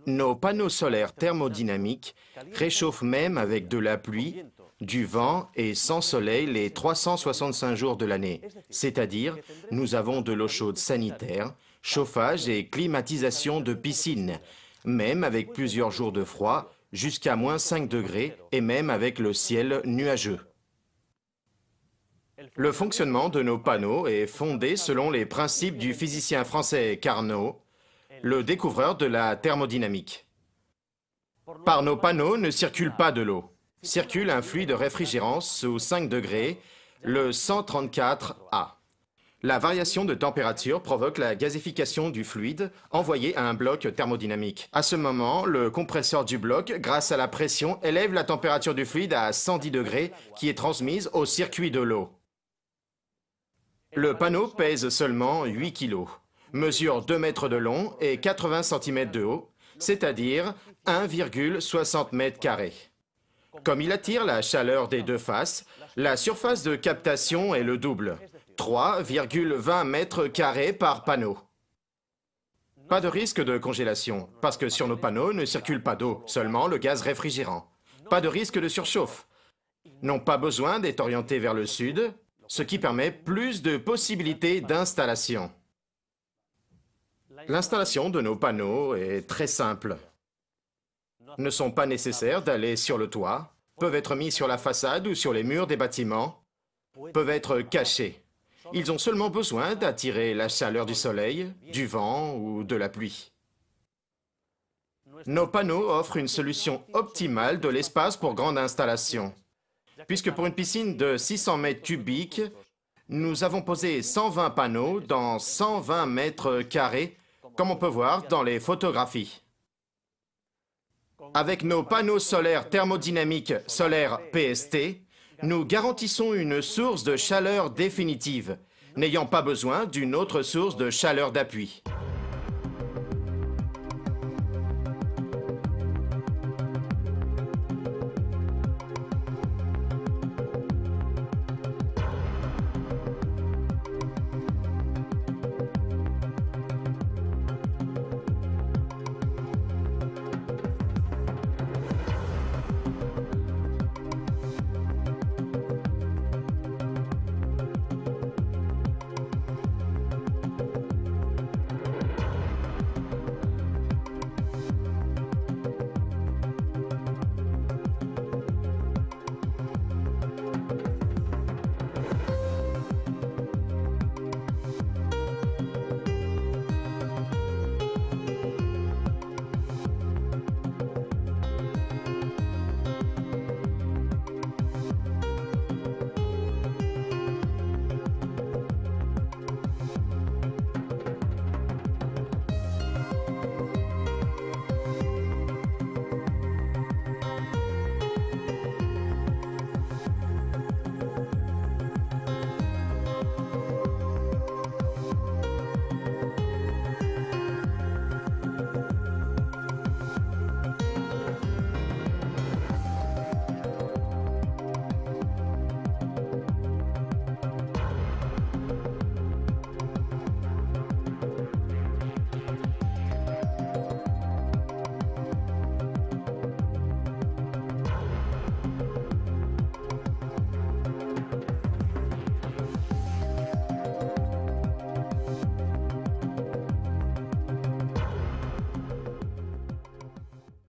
Nos panneaux solaires thermodynamiques réchauffent même avec de la pluie, du vent et sans soleil les 365 jours de l'année. C'est-à-dire, nous avons de l'eau chaude sanitaire, chauffage et climatisation de piscine, même avec plusieurs jours de froid, jusqu'à moins 5 degrés et même avec le ciel nuageux. Le fonctionnement de nos panneaux est fondé selon les principes du physicien français Carnot, le découvreur de la thermodynamique. Par nos panneaux ne circule pas de l'eau. Circule un fluide réfrigérant sous 5 degrés, le 134A. La variation de température provoque la gazification du fluide envoyé à un bloc thermodynamique. À ce moment, le compresseur du bloc, grâce à la pression, élève la température du fluide à 110 degrés qui est transmise au circuit de l'eau. Le panneau pèse seulement 8 kg, mesure 2 mètres de long et 80 cm de haut, c'est-à-dire 1,60 m². Comme il attire la chaleur des deux faces, la surface de captation est le double, 3,20 m² par panneau. Pas de risque de congélation, parce que sur nos panneaux ne circule pas d'eau, seulement le gaz réfrigérant. Pas de risque de surchauffe. N'ont pas besoin d'être orientés vers le sud, ce qui permet plus de possibilités d'installation. L'installation de nos panneaux est très simple. Ne sont pas nécessaires d'aller sur le toit, peuvent être mis sur la façade ou sur les murs des bâtiments, peuvent être cachés. Ils ont seulement besoin d'attirer la chaleur du soleil, du vent ou de la pluie. Nos panneaux offrent une solution optimale de l'espace pour grande installation. Puisque pour une piscine de 600 m3, nous avons posé 120 panneaux dans 120 m², comme on peut voir dans les photographies. Avec nos panneaux solaires thermodynamiques solaires PST, nous garantissons une source de chaleur définitive, n'ayant pas besoin d'une autre source de chaleur d'appui.